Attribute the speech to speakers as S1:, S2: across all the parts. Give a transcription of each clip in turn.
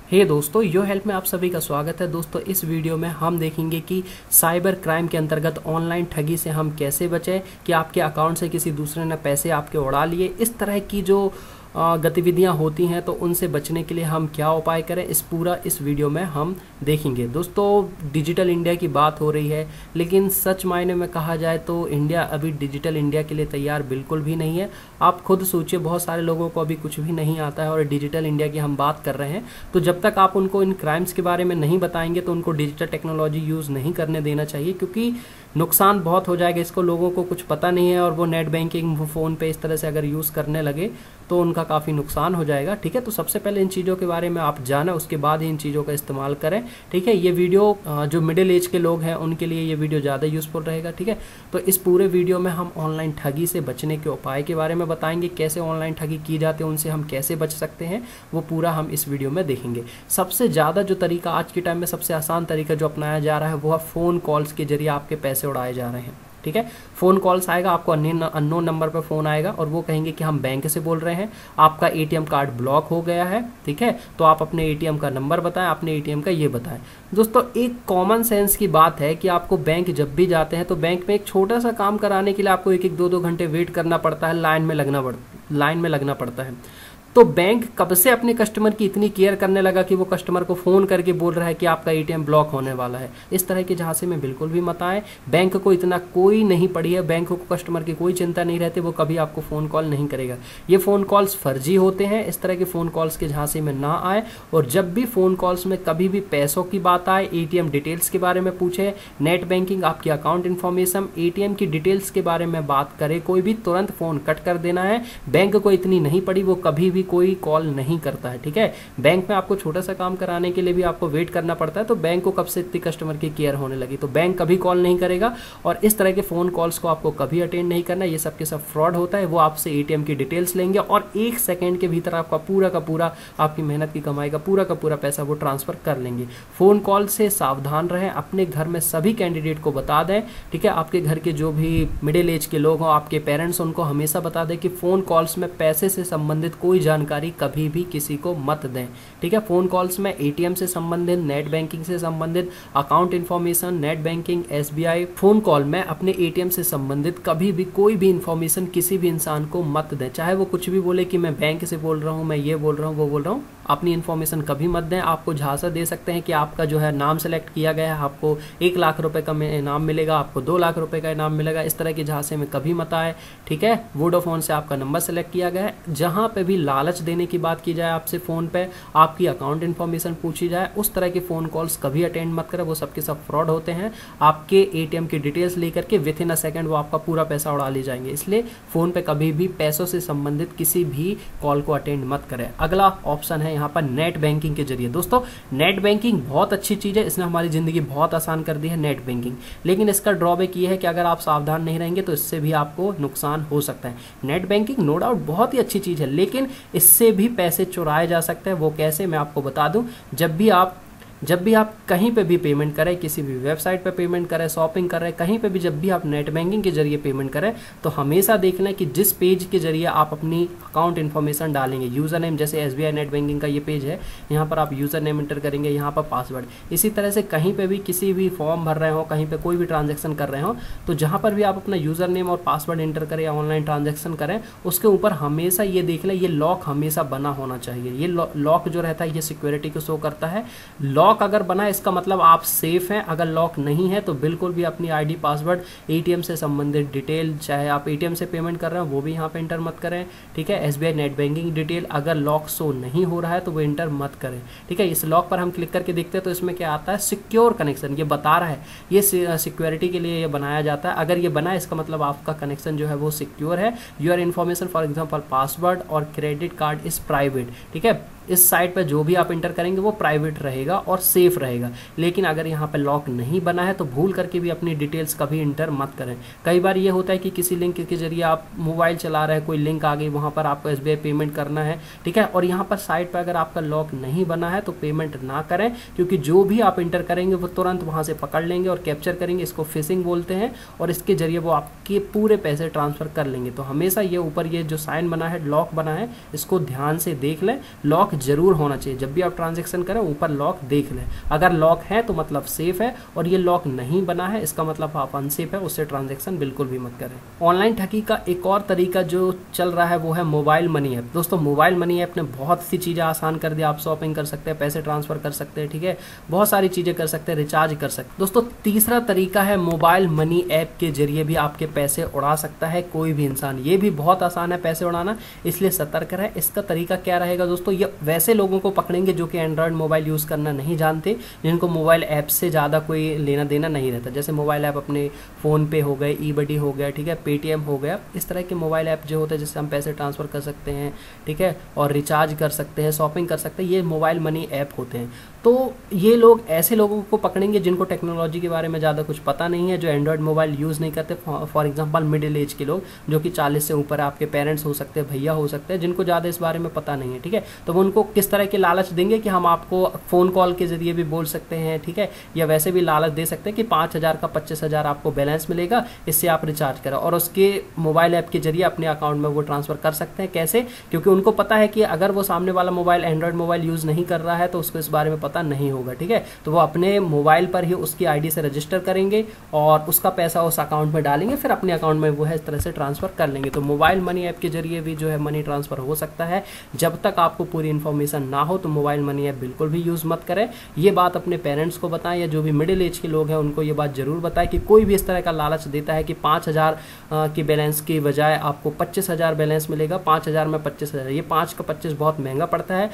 S1: दोस्तों, यो हेल्प में आप सभी का स्वागत है। दोस्तों, इस वीडियो में हम देखेंगे कि साइबर क्राइम के अंतर्गत ऑनलाइन ठगी से हम कैसे बचें, कि आपके अकाउंट से किसी दूसरे ने पैसे आपके उड़ा लिए। इस तरह की जो गतिविधियां होती हैं तो उनसे बचने के लिए हम क्या उपाय करें, इस वीडियो में हम देखेंगे। दोस्तों, डिजिटल इंडिया की बात हो रही है, लेकिन सच मायने में कहा जाए तो इंडिया अभी डिजिटल इंडिया के लिए तैयार बिल्कुल भी नहीं है। आप खुद सोचिए, बहुत सारे लोगों को अभी कुछ भी नहीं आता है और डिजिटल इंडिया की हम बात कर रहे हैं। तो जब तक आप उनको इन क्राइम्स के बारे में नहीं बताएंगे तो उनको डिजिटल टेक्नोलॉजी यूज़ नहीं करने देना चाहिए, क्योंकि नुकसान बहुत हो जाएगा। इसको लोगों को कुछ पता नहीं है और वो नेट बैंकिंग, वो फ़ोन पे इस तरह से अगर यूज़ करने लगे तो उनका काफ़ी नुकसान हो जाएगा। ठीक है, तो सबसे पहले इन चीज़ों के बारे में आप जानें, उसके बाद ही इन चीज़ों का इस्तेमाल करें। ठीक है, ये वीडियो जो मिडिल एज के लोग हैं उनके लिए ये वीडियो ज़्यादा यूज़फुल रहेगा। ठीक है, तो इस पूरे वीडियो में हम ऑनलाइन ठगी से बचने के उपाय के बारे में बताएंगे, कैसे ऑनलाइन ठगी की जाती है, उनसे हम कैसे बच सकते हैं, वो पूरा हम इस वीडियो में देखेंगे। सबसे ज़्यादा जो तरीका आज के टाइम में सबसे आसान तरीका जो अपनाया जा रहा है वो है फ़ोन कॉल्स के जरिए आपके पैसे उड़ाए जा रहे हैं। ठीक है, फ़ोन कॉल्स आएगा, आपको अननोन नंबर पर फ़ोन आएगा और वो कहेंगे कि हम बैंक से बोल रहे हैं, आपका एटीएम कार्ड ब्लॉक हो गया है। ठीक है, तो आप अपने एटीएम का नंबर बताएं, अपने एटीएम का ये बताएं। दोस्तों, एक कॉमन सेंस की बात है कि आपको बैंक जब भी जाते हैं तो बैंक में एक छोटा सा काम कराने के लिए आपको 1-2 घंटे वेट करना पड़ता है, लाइन में लगना पड़ता है। तो बैंक कब से अपने कस्टमर की इतनी केयर करने लगा कि वो कस्टमर को फ़ोन करके बोल रहा है कि आपका एटीएम ब्लॉक होने वाला है। इस तरह के झांसे में बिल्कुल भी मत आए। बैंक को इतना कोई नहीं पड़ी है, बैंक को कस्टमर की कोई चिंता नहीं रहती, वो कभी आपको फ़ोन कॉल नहीं करेगा। ये फ़ोन कॉल्स फर्जी होते हैं, इस तरह के फ़ोन कॉल्स के झांसे में ना आए। और जब भी फ़ोन कॉल्स में कभी भी पैसों की बात आए, एटीएम डिटेल्स के बारे में पूछे, नेट बैंकिंग, आपकी अकाउंट इन्फॉर्मेशन, एटीएम की डिटेल्स के बारे में बात करे कोई भी, तुरंत फ़ोन कट कर देना है। बैंक को इतनी नहीं पड़ी, वो कभी भी कोई कॉल नहीं करता है। ठीक है, बैंक में आपको छोटा सा काम कराने के लिए भी आपको वेट करना पड़ता है, तो बैंक को कब से इतनी कस्टमर की केयर होने लगी, तो बैंक कभी कॉल नहीं करेगा। और इस तरह के फ़ोन कॉल्स को आपको कभी अटेंड नहीं करना, ये सब के सब फ्रॉड होता है। वो आपसे एटीएम की डिटेल्स लेंगे और 1 सेकेंड के भीतर आपका पूरा का पूरा, आपकी मेहनत की कमाई का पूरा पूरा पैसा वो ट्रांसफ़र कर लेंगे। फ़ोन कॉल से सावधान रहें, अपने घर में सभी कैंडिडेट को बता दें। ठीक है, आपके घर के जो भी मिडिल एज के लोग हों, आपके पेरेंट्स, उनको हमेशा बता दें कि फ़ोन कॉल्स में पैसे से संबंधित कोई जानकारी कभी भी किसी को मत दें। ठीक है, फ़ोन कॉल्स में एटीएम से संबंधित, नेट बैंकिंग से संबंधित, account information, net banking, SBI, phone call में अपने एटीएम से संबंधित कभी भी कोई भी इन्फॉर्मेशन किसी भी इंसान को मत दें। चाहे वो कुछ भी बोले कि मैं बैंक से बोल रहा हूँ, मैं ये बोल रहा हूँ, वो बोल रहा हूँ, अपनी इन्फॉर्मेशन कभी मत दें। आपको झांसा दे सकते हैं कि आपका जो है नाम सेलेक्ट किया गया है, आपको 1 लाख रुपए का इनाम मिलेगा, आपको 2 लाख रुपए का इनाम मिलेगा। इस तरह के झांसे में कभी मत आए। ठीक है, वोडाफोन से आपका नंबर सेलेक्ट किया गया है, जहां पे भी लालच देने की बात की जाए, आपसे फ़ोन पे आपकी अकाउंट इन्फॉर्मेशन पूछी जाए, उस तरह के फ़ोन कॉल्स कभी अटेंड मत करें, वो सबके सब फ्रॉड होते हैं। आपके एटीएम की डिटेल्स लेकर के विथिन अ सेकेंड वो आपका पूरा पैसा उड़ा ले जाएंगे। इसलिए फ़ोन पे कभी भी पैसों से संबंधित किसी भी कॉल को अटेंड मत करें। अगला ऑप्शन है यहाँ पर नेट बैंकिंग के जरिए। दोस्तों, नेट बैंकिंग बहुत अच्छी चीज़ है, इसने हमारी ज़िंदगी बहुत आसान कर दी है, नेट बैंकिंग। लेकिन इसका ड्रॉबैक ये है कि अगर आप सावधान नहीं रहेंगे तो इससे भी आपको नुकसान हो सकता है। नेट बैंकिंग नो डाउट बहुत ही अच्छी चीज़ है, लेकिन इससे भी पैसे चुराए जा सकते हैं। वो कैसे, मैं आपको बता दूं। जब भी आप कहीं पे भी पेमेंट करें, किसी भी वेबसाइट पे पेमेंट करें, शॉपिंग करें, कहीं पे भी जब भी आप नेट बैंकिंग के जरिए पेमेंट करें, तो हमेशा देख लें कि जिस पेज के जरिए आप अपनी अकाउंट इन्फॉर्मेशन डालेंगे, यूज़र नेम, जैसे एसबीआई नेट बैंकिंग का ये पेज है, यहाँ पर आप यूज़र नेम इंटर करेंगे, यहाँ पर पासवर्ड। इसी तरह से कहीं पर भी किसी भी फॉर्म भर रहे हो, कहीं पर कोई भी ट्रांजेक्शन कर रहे हो, तो जहाँ पर भी आप अपना यूज़र नेम और पासवर्ड इंटर करें या ऑनलाइन ट्रांजेक्शन करें, उसके ऊपर हमेशा ये देख लें, ये लॉक हमेशा बना होना चाहिए। ये लॉक जो रहता है ये सिक्योरिटी को शो करता है। लॉक अगर बना है इसका मतलब आप सेफ हैं। अगर लॉक नहीं है तो बिल्कुल भी अपनी आईडी, पासवर्ड, एटीएम से संबंधित डिटेल, चाहे आप एटीएम से पेमेंट कर रहे हो वो भी यहाँ पे इंटर मत करें। ठीक है, एसबीआई नेट बैंकिंग डिटेल अगर लॉक शो नहीं हो रहा है तो वो इंटर मत करें। ठीक है, इस लॉक पर हम क्लिक करके देखते हैं तो इसमें क्या आता है, सिक्योर कनेक्शन। ये बता रहा है, ये सिक्योरिटी के लिए ये बनाया जाता है। अगर ये बना है इसका मतलब आपका कनेक्शन जो है वो सिक्योर है। Your information for example password और क्रेडिट कार्ड इज प्राइवेट। ठीक है, इस साइट पर जो भी आप इंटर करेंगे वो प्राइवेट रहेगा और सेफ रहेगा। लेकिन अगर यहाँ पे लॉक नहीं बना है तो भूल करके भी अपनी डिटेल्स कभी इंटर मत करें। कई बार ये होता है कि किसी लिंक के जरिए आप मोबाइल चला रहे हैं, कोई लिंक आ गई, वहाँ पर आपको एसबीआई पेमेंट करना है। ठीक है, और यहाँ पर साइट पर अगर आपका लॉक नहीं बना है तो पेमेंट ना करें, क्योंकि जो भी आप इंटर करेंगे वो तुरंत वहाँ से पकड़ लेंगे और कैप्चर करेंगे। इसको फिशिंग बोलते हैं और इसके जरिए वो आपके पूरे पैसे ट्रांसफ़र कर लेंगे। तो हमेशा ये ऊपर ये जो साइन बना है, लॉक बना है, इसको ध्यान से देख लें। लॉक जरूर होना चाहिए। जब भी आप ट्रांजैक्शन करें ऊपर लॉक देख लें, अगर लॉक है तो मतलब सेफ है, और ये लॉक नहीं बना है इसका मतलब आप अनसेफ है, उससे ट्रांजैक्शन बिल्कुल भी मत करें। ऑनलाइन ठगी का एक और तरीका जो चल रहा है वो है मोबाइल मनी ऐप। दोस्तों मोबाइल मनी ऐप ने बहुत सी चीज़ें आसान कर दिया, आप शॉपिंग कर सकते हैं, पैसे ट्रांसफर कर सकते हैं, ठीक है, बहुत सारी चीज़ें कर सकते हैं, रिचार्ज कर सकते हैं। दोस्तों तीसरा तरीका है मोबाइल मनी ऐप के जरिए भी आपके पैसे उड़ा सकता है कोई भी इंसान। ये भी बहुत आसान है पैसे उड़ाना, इसलिए सतर्क रहे। इसका तरीका क्या रहेगा दोस्तों, ये वैसे लोगों को पकड़ेंगे जो कि एंड्रॉयड मोबाइल यूज़ करना नहीं जानते, जिनको मोबाइल ऐप से ज़्यादा कोई लेना देना नहीं रहता। जैसे मोबाइल ऐप अपने फ़ोन पे हो गए, ईबडी हो गया, ठीक है, पेटीएम हो गया, इस तरह के मोबाइल ऐप जो होते हैं जिससे हम पैसे ट्रांसफ़र कर सकते हैं, ठीक है, और रिचार्ज कर सकते हैं, शॉपिंग कर सकते हैं, ये मोबाइल मनी ऐप होते हैं। तो ये लोग ऐसे लोगों को पकड़ेंगे जिनको टेक्नोलॉजी के बारे में ज़्यादा कुछ पता नहीं है, जो एंड्रॉयड मोबाइल यूज़ नहीं करते। फॉर एग्जांपल मिडिल एज के लोग जो कि 40 से ऊपर, आपके पेरेंट्स हो सकते हैं, भैया हो सकते हैं, जिनको ज़्यादा इस बारे में पता नहीं है, ठीक है। तो वो उनको किस तरह के लालच देंगे कि हम आपको फ़ोन कॉल के ज़रिए भी बोल सकते हैं, ठीक है, या वैसे भी लालच दे सकते हैं कि 5,000 का 25,000 आपको बैलेंस मिलेगा, इससे आप रिचार्ज करें, और उसके मोबाइल ऐप के जरिए अपने अकाउंट में वो ट्रांसफ़र कर सकते हैं। कैसे? क्योंकि उनको पता है कि अगर वो सामने वाला मोबाइल एंड्रॉयड मोबाइल यूज़ नहीं कर रहा है तो उसको इस बारे में पता नहीं होगा, ठीक है। तो वो अपने मोबाइल पर ही उसकी आईडी से रजिस्टर करेंगे और उसका पैसा उस अकाउंट में डालेंगे, फिर अपने अकाउंट में वो है इस तरह से ट्रांसफ़र कर लेंगे। तो मोबाइल मनी ऐप के जरिए भी जो है मनी ट्रांसफ़र हो सकता है। जब तक आपको पूरी इन्फॉर्मेशन ना हो तो मोबाइल मनी ऐप बिल्कुल भी यूज़ मत करें। ये बात अपने पेरेंट्स को बताएं, या जो भी मिडिल एज के लोग हैं उनको ये बात जरूर बताएं कि कोई भी इस तरह का लालच देता है कि 5,000 के बैलेंस की बजाय आपको 25,000 बैलेंस मिलेगा, 5,000 में 25,000, ये 5 का 25 बहुत महंगा पड़ता है।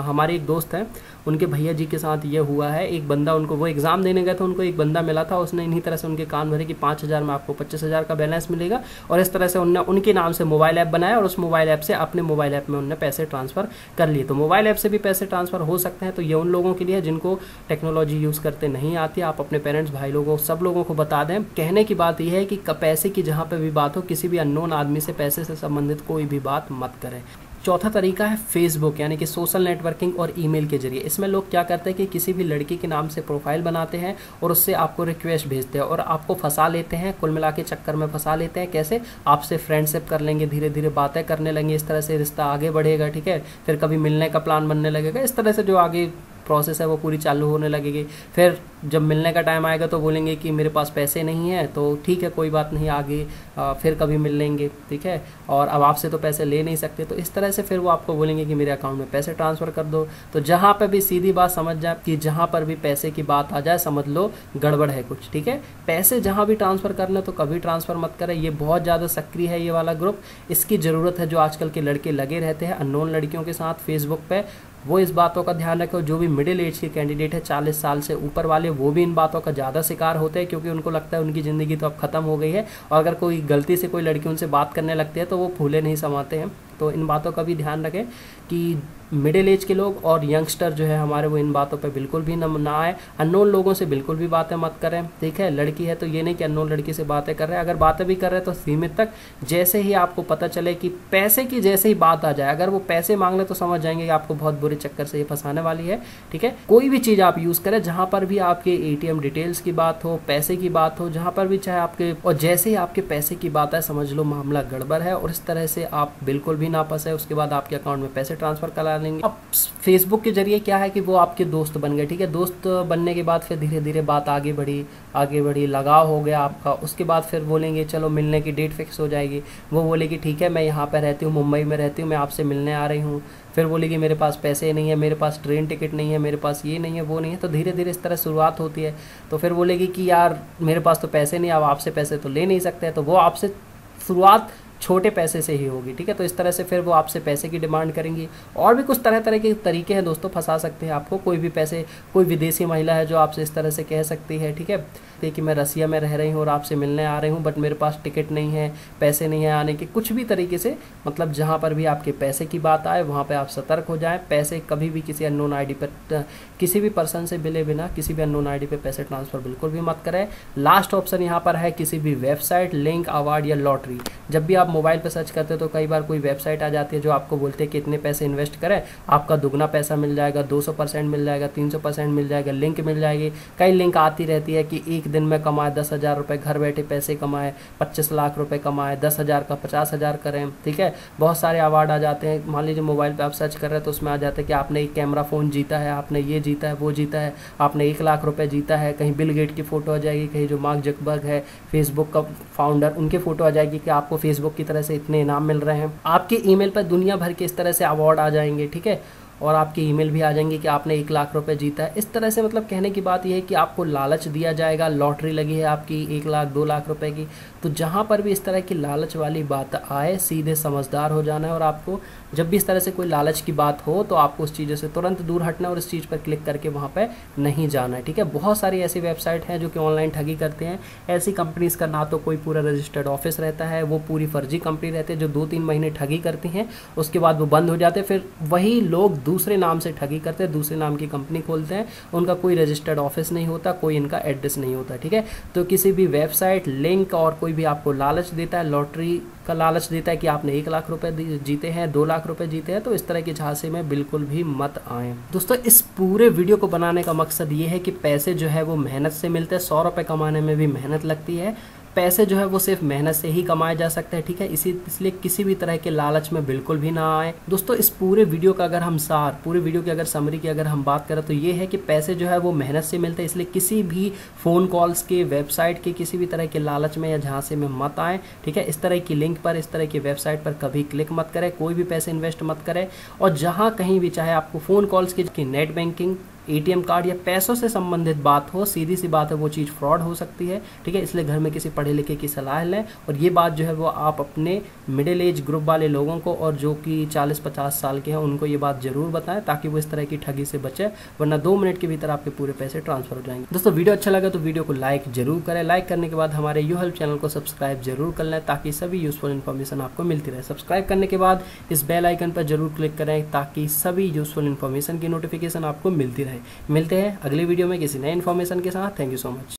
S1: हमारे एक दोस्त हैं, उनके भैया जी के साथ ये हुआ है। एक बंदा, उनको वो एग्ज़ाम देने गए थे, उनको एक बंदा मिला था, उसने इन्हीं तरह से उनके कान भरे कि 5,000 में आपको 25,000 का बैलेंस मिलेगा, और इस तरह से उनने उनके नाम से मोबाइल ऐप बनाया और उस मोबाइल ऐप से अपने मोबाइल ऐप में उनने पैसे ट्रांसफ़र कर लिए। तो मोबाइल ऐप से भी पैसे ट्रांसफ़र हो सकते हैं। तो ये उन लोगों के लिए जिनको टेक्नोलॉजी यूज़ करते नहीं आती। आप अपने पेरेंट्स, भाई लोगों, सब लोगों को बता दें। कहने की बात यह है कि पैसे की जहाँ पर भी बात हो, किसी भी अननोन आदमी से पैसे से संबंधित कोई भी बात मत करें। चौथा तरीका है फेसबुक, यानी कि सोशल नेटवर्किंग और ईमेल के जरिए। इसमें लोग क्या करते हैं कि किसी भी लड़की के नाम से प्रोफाइल बनाते हैं और उससे आपको रिक्वेस्ट भेजते हैं और आपको फंसा लेते हैं, कुल मिला के चक्कर में फंसा लेते हैं। कैसे? आपसे फ्रेंडशिप कर लेंगे, धीरे धीरे बातें करने लगेंगे, इस तरह से रिश्ता आगे बढ़ेगा, ठीक है। फिर कभी मिलने का प्लान बनने लगेगा, इस तरह से जो आगे प्रोसेस है वो पूरी चालू होने लगेगी। फिर जब मिलने का टाइम आएगा तो बोलेंगे कि मेरे पास पैसे नहीं है, तो ठीक है कोई बात नहीं, आगे फिर कभी मिल लेंगे, ठीक है, और अब आपसे तो पैसे ले नहीं सकते। तो इस तरह से फिर वो आपको बोलेंगे कि मेरे अकाउंट में पैसे ट्रांसफ़र कर दो। तो जहाँ पर भी सीधी बात समझ जाए कि जहाँ पर भी पैसे की बात आ जाए समझ लो गड़बड़ है कुछ, ठीक है। पैसे जहाँ भी ट्रांसफ़र करना तो कभी ट्रांसफ़र मत करें। ये बहुत ज़्यादा सक्रिय है ये वाला ग्रुप, इसकी ज़रूरत है। जो आजकल के लड़के लगे रहते हैं अननोन लड़कियों के साथ फेसबुक पे, वो इस बातों का ध्यान रखें। जो भी मिडिल एज के कैंडिडेट है, 40 साल से ऊपर वाले, वो भी इन बातों का ज़्यादा शिकार होते हैं, क्योंकि उनको लगता है उनकी ज़िंदगी तो अब ख़त्म हो गई है, और अगर कोई गलती से कोई लड़की उनसे बात करने लगती है तो वो फूले नहीं समाते हैं। तो इन बातों का भी ध्यान रखें कि मिडिल एज के लोग और यंगस्टर जो है हमारे, वो इन बातों पे बिल्कुल भी ना आए। अननोन लोगों से बिल्कुल भी बातें मत करें, ठीक है। लड़की है तो ये नहीं कि अननोन लड़की से बातें कर रहे हैं, अगर बातें भी कर रहे हैं तो सीमित तक। जैसे ही आपको पता चले कि पैसे की जैसे ही बात आ जाए, अगर वो पैसे मांग ले तो समझ जाएंगे कि आपको बहुत बुरे चक्कर से ये फंसाने वाली है, ठीक है। कोई भी चीज़ आप यूज़ करें जहाँ पर भी आपके ATM डिटेल्स की बात हो, पैसे की बात हो, जहाँ पर भी चाहे आपके, और जैसे ही आपके पैसे की बात है समझ लो मामला गड़बड़ है, और इस तरह से आप बिल्कुल भी ना फंसे। उसके बाद आपके अकाउंट में पैसे ट्रांसफ़र करा लेंगे। अब फेसबुक के जरिए क्या है कि वो आपके दोस्त बन गए, ठीक है। दोस्त बनने के बाद फिर धीरे धीरे बात आगे बढ़ी, लगाव हो गया आपका। उसके बाद फिर बोलेंगे चलो मिलने की डेट फिक्स हो जाएगी। वो बोलेगी ठीक है मैं यहाँ पर रहती हूँ, मुंबई में रहती हूँ, मैं आपसे मिलने आ रही हूँ। फिर बोलेगी मेरे पास पैसे नहीं है, मेरे पास ट्रेन टिकट नहीं है, मेरे पास ये नहीं है, वो नहीं है। तो धीरे धीरे इस तरह शुरुआत होती है। तो फिर बोलेगी कि यार मेरे पास तो पैसे नहीं, अब आपसे पैसे तो ले नहीं सकते। तो वो आपसे शुरुआत छोटे पैसे से ही होगी, ठीक है। तो इस तरह से फिर वो आपसे पैसे की डिमांड करेंगी। और भी कुछ तरह तरह के तरीके हैं दोस्तों, फंसा सकते हैं आपको। कोई भी पैसे, कोई विदेशी महिला है जो आपसे इस तरह से कह सकती है, ठीक है, कि मैं रसिया में रह रही हूँ और आपसे मिलने आ रही हूँ, बट मेरे पास टिकट नहीं है, पैसे नहीं है आने के। कुछ भी तरीके से, मतलब जहाँ पर भी आपके पैसे की बात आए वहाँ पे आप सतर्क हो जाएं। पैसे कभी भी किसी अननोन आईडी पर, किसी भी पर्सन से मिले बिना किसी भी अननोन आईडी पे पैसे ट्रांसफ़र बिल्कुल भी मत करें। लास्ट ऑप्शन यहाँ पर है किसी भी वेबसाइट, लिंक, अवार्ड या लॉटरी। जब भी आप आप मोबाइल पर सर्च करते हो तो कई बार कोई वेबसाइट आ जाती है जो आपको बोलते हैं कि इतने पैसे इन्वेस्ट करें, आपका दुगना पैसा मिल जाएगा, 200% मिल जाएगा, 300% मिल जाएगा, लिंक मिल जाएगी। कई लिंक आती रहती है कि एक दिन में कमाए 10,000 रुपये, घर बैठे पैसे कमाए, 25 लाख रुपए कमाए, 10,000 का 50,000 करें। ठीक है, बहुत सारे अवार्ड आ जाते हैं। मान लीजिए मोबाइल पे आप सर्च कर रहे हैं तो उसमें आ जाता है कि आपने एक कैमरा फ़ोन जीता है, आपने ये जीता है, वो जीता है, आपने 1 लाख रुपए जीता है। कहीं बिल गेट की फ़ोटो आ जाएगी, कहीं जो मार्क जकबर्ग है फेसबुक का फाउंडर, उनकी फ़ोटो आ जाएगी कि आपको फेसबुक की तरह से इतने इनाम मिल रहे हैं। आपके ईमेल पर दुनिया भर के इस तरह से अवार्ड आ जाएंगे। ठीक है, और आपके ईमेल भी आ जाएंगे कि आपने 1 लाख रुपए जीता है। इस तरह से मतलब कहने की बात यह है कि आपको लालच दिया जाएगा, लॉटरी लगी है आपकी 1 लाख 2 लाख रुपए की। तो जहाँ पर भी इस तरह की लालच वाली बात आए, सीधे समझदार हो जाना है और आपको जब भी इस तरह से कोई लालच की बात हो तो आपको उस चीज़ों से तुरंत दूर हटना है और इस चीज़ पर क्लिक करके वहाँ पर नहीं जाना है। ठीक है, बहुत सारी ऐसी वेबसाइट हैं जो कि ऑनलाइन ठगी करते हैं। ऐसी कंपनीज़ का ना तो कोई पूरा रजिस्टर्ड ऑफिस रहता है, वो पूरी फर्जी कंपनी रहती है जो 2-3 महीने ठगी करती हैं, उसके बाद वो बंद हो जाते हैं। फिर वही लोग दूसरे नाम से ठगी करते हैं, दूसरे नाम की कंपनी खोलते हैं, उनका कोई रजिस्टर्ड ऑफिस नहीं होता, कोई इनका एड्रेस नहीं होता। ठीक है, तो किसी भी वेबसाइट, लिंक और कोई भी आपको लालच देता है, लॉटरी का लालच देता है कि आपने 1 लाख रुपए जीते हैं, 2 लाख रुपए जीते हैं, तो इस तरह के झांसे में बिल्कुल भी मत आए। दोस्तों, इस पूरे वीडियो को बनाने का मकसद ये है कि पैसे जो है वो मेहनत से मिलते हैं। 100 रुपये कमाने में भी मेहनत लगती है। पैसे जो है वो सिर्फ मेहनत से ही कमाए जा सकते हैं। ठीक है, इसलिए किसी भी तरह के लालच में बिल्कुल भी ना आए। दोस्तों, इस पूरे वीडियो का अगर हम सार, पूरे वीडियो की अगर समरी की अगर हम बात करें तो ये है कि पैसे जो है वो मेहनत से मिलते हैं, इसलिए किसी भी फ़ोन कॉल्स के, वेबसाइट के, किसी भी तरह के लालच में या झांसे में मत आए। ठीक है, इस तरह की लिंक पर, इस तरह की वेबसाइट पर कभी क्लिक मत करें, कोई भी पैसे इन्वेस्ट मत करें। और जहाँ कहीं भी, चाहे आपको फ़ोन कॉल्स की नेट बैंकिंग, ATM कार्ड या पैसों से संबंधित बात हो, सीधी सी बात है वो चीज़ फ्रॉड हो सकती है। ठीक है, इसलिए घर में किसी पढ़े लिखे की सलाह लें। और ये बात जो है वो आप अपने मिडिल एज ग्रुप वाले लोगों को और जो कि 40-50 साल के हैं उनको ये बात जरूर बताएं ताकि वो इस तरह की ठगी से बचे, वरना 2 मिनट के भीतर आपके पूरे पैसे ट्रांसफर हो जाएंगे। दोस्तों, वीडियो अच्छा लगा तो वीडियो को लाइक जरूर करें। लाइक करने के बाद हमारे YouHelp चैनल को सब्सक्राइब जरूर कर लें ताकि सभी यूजफुल इन्फॉर्मेशन आपको मिलती रहे। सब्सक्राइब करने के बाद इस बेल आइकन पर जरूर क्लिक करें ताकि सभी यूजफुल इन्फॉर्मेशन की नोटिफिकेशन आपको मिलती रहे। मिलते हैं अगले वीडियो में किसी नए इन्फॉर्मेशन के साथ। Thank you so much.